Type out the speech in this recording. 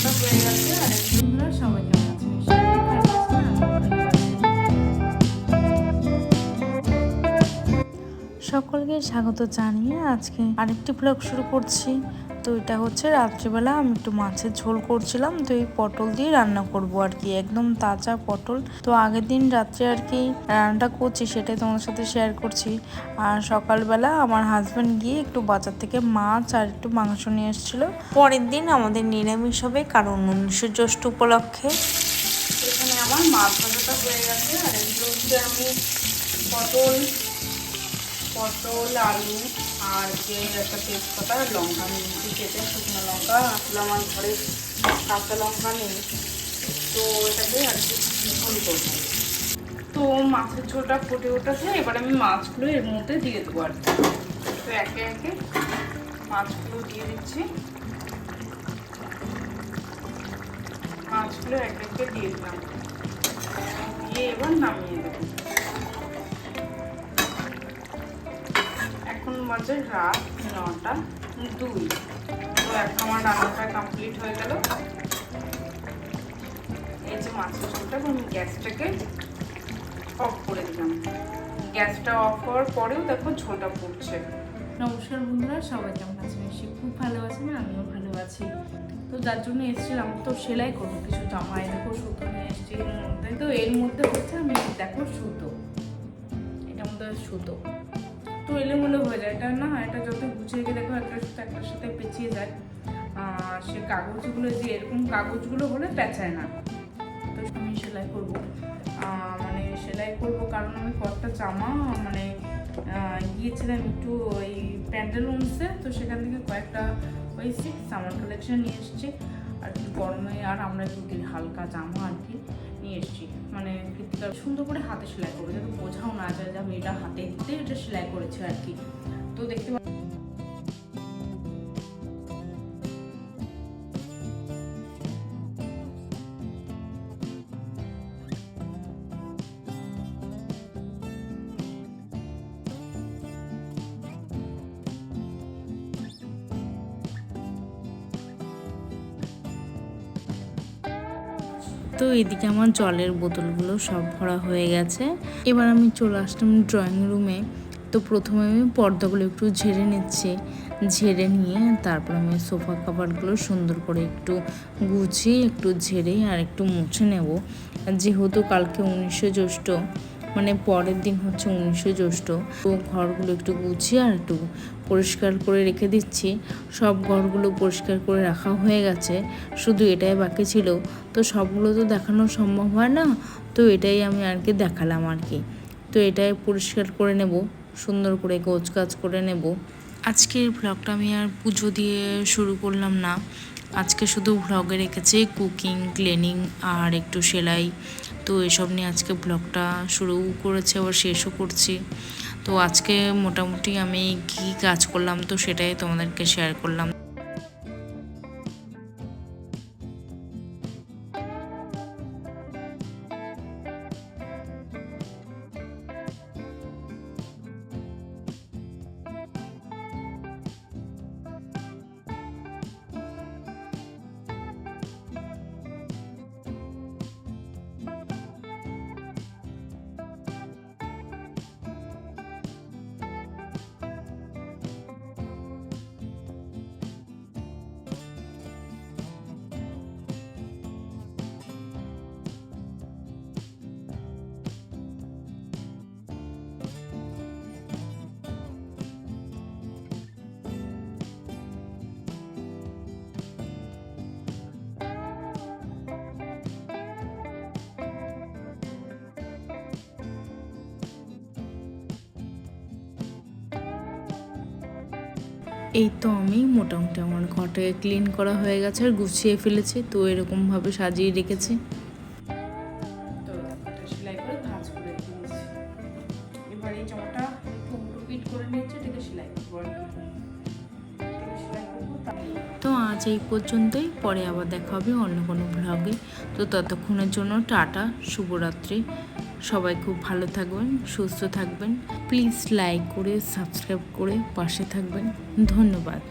সাজানোটা হয়ে গেছে। আর বন্ধুরা সবাই কেমন আছেন? নিশ্চয়ই খুব ভালো আছেন, সকলকে স্বাগত জানিয়ে আজকে আরেকটি ব্লগ শুরু করছি। তো এটা হচ্ছে রাত্রিবেলা আমি একটু মাছের ঝোল করছিলাম, তো এই পটল দিয়ে রান্না করব আর কি, একদম তাজা পটল। তো আগের দিন রাত্রে আর কি রান্নাটা করছি, সেটাই তোমাদের সাথে শেয়ার করছি। আর সকালবেলা আমার হাজব্যান্ড গিয়ে একটু বাজার থেকে মাছ আর একটু মাংস নিয়ে এসেছিল। পরের দিন আমাদের নিরামিষ হবে, কারণ 19 জ্যৈষ্ঠ উপলক্ষে। এখানে আমার মাছ ভাজাটা হয়ে গেছে। আর এগুলো হচ্ছে আমি পটল আলু আর যে একটা তেজপাতা লঙ্কা নিয়েছি কেটে, শুকনো লঙ্কা। আসলে আমার ঘরে কাঁচা লঙ্কা নেই, তো এটাকে আর কি ঝোল করবো। তো মাছের ঝোলটা ফুটে উঠেছে, এবার আমি মাছগুলো এর মধ্যে দিয়ে দেবো আর কি। তো একে একে মাছগুলো দিয়ে দিচ্ছি। মাছগুলো একে একে দিয়ে দিলাম, দিয়ে এবার নামিয়ে দেবো। এখন বাজে রাত 9:02। তো এখন আমার রান্নাটা কমপ্লিট হয়ে গেল। এই যে মাছের ঝোলটা, আমি গ্যাসটাকে অফ করে দিলাম। গ্যাসটা অফ হওয়ার পরেও দেখো ঝোলটা ফুটছে। নমস্কার বন্ধুরা, সবাই কেমন আছেন? নিশ্চয়ই খুব ভালো আছেন, আমিও ভালো আছি। তো যার জন্য এসেছিলাম তো সেলাই করবো কিছু জামাই, দেখো সুতো নিয়ে এসেছি এর মধ্যে। তো এর মধ্যে হচ্ছে আমি দেখো সুতো, এটার মধ্যে সুতো তো এলোমেলো হয়ে যায়, এটা না, এটা যত গুছিয়ে গিয়ে দেখো একটা সুতো একটার সাথে পেঁচিয়ে যায়। সে কাগজগুলো যে এরকম কাগজগুলো হলে পেঁচায় না। তো আমি সেলাই করব, মানে সেলাই করব কারণ আমি কয়েকটা জামা মানে গিয়েছিলাম একটু ওই প্যান্টালুন্সে, তো সেখান থেকে কয়েকটা ওই সামার কালেকশন নিয়ে এসেছি আর কি। গরমে আর আমরা একটু হালকা জামা আর কি নিয়ে এসেছি, মানে কৃতিকা সুন্দর করে হাতে সেলাই করবো, যাতে বোঝাও না যায় যে আমি এটা হাতে দিতে এটা সেলাই করেছি আর কি। তো দেখতে তো এদিকে আমার জলের বোতলগুলো সব ভরা হয়ে গেছে। এবার আমি চলে আসলাম ড্রয়িং রুমে। তো প্রথমে আমি পর্দাগুলো একটু ঝেড়ে নিচ্ছি, ঝেড়ে নিয়ে তারপর আমি সোফা কাভারগুলো সুন্দর করে একটু গুছিয়ে একটু ঝেড়ে আর একটু মুছে নেব। যেহেতু কালকে 19 জ্যৈষ্ঠ, মানে পরের দিন হচ্ছে 19 জ্যৈষ্ঠ, তো ঘরগুলো একটু গুছিয়ে আর একটু পরিষ্কার করে রেখে দিচ্ছি। সব ঘরগুলো পরিষ্কার করে রাখা হয়ে গেছে, শুধু এটাই বাকি ছিল। তো সবগুলো তো দেখানো সম্ভব হয় না, তো এটাই আমি আর কি দেখালাম আর কি। তো এটাই পরিষ্কার করে নেব, সুন্দর করে গোছগাছ করে নেব। আজকের ভ্লগটা আমি আর পুজো দিয়ে শুরু করলাম না, আজকে শুধু ভ্লগে রেখেছি কুকিং, ক্লিনিং আর একটু সেলাই। তো এসব নিয়ে আজকে ব্লগটা শুরু করেছি, আবার শেষও করছি। তো আজকে মোটামুটি আমি কী কাজ করলাম তো সেটাই তোমাদেরকে শেয়ার করলাম। এই তো আমি মোটামুটি আমার ঘরটাকে ক্লিন করা হয়ে গেছে আর গুছিয়ে ফেলেছি, তো এরকমভাবে সাজিয়ে রেখেছি। তো সেলাই করে ভাঁজ করে দিয়েছি। এবার এই জামাটা একটু উল্টো পিট করে নিয়েছি, এটাকে সেলাই করবো। তো আজ এই পর্যন্তই, পরে আবার দেখা হবে অন্য কোনো ব্লগে। তো ততক্ষণের জন্য টাটা, শুভরাত্রি। সবাই খুব ভালো থাকবেন, সুস্থ থাকবেন। প্লিজ লাইক করে সাবস্ক্রাইব করে পাশে থাকবেন। ধন্যবাদ।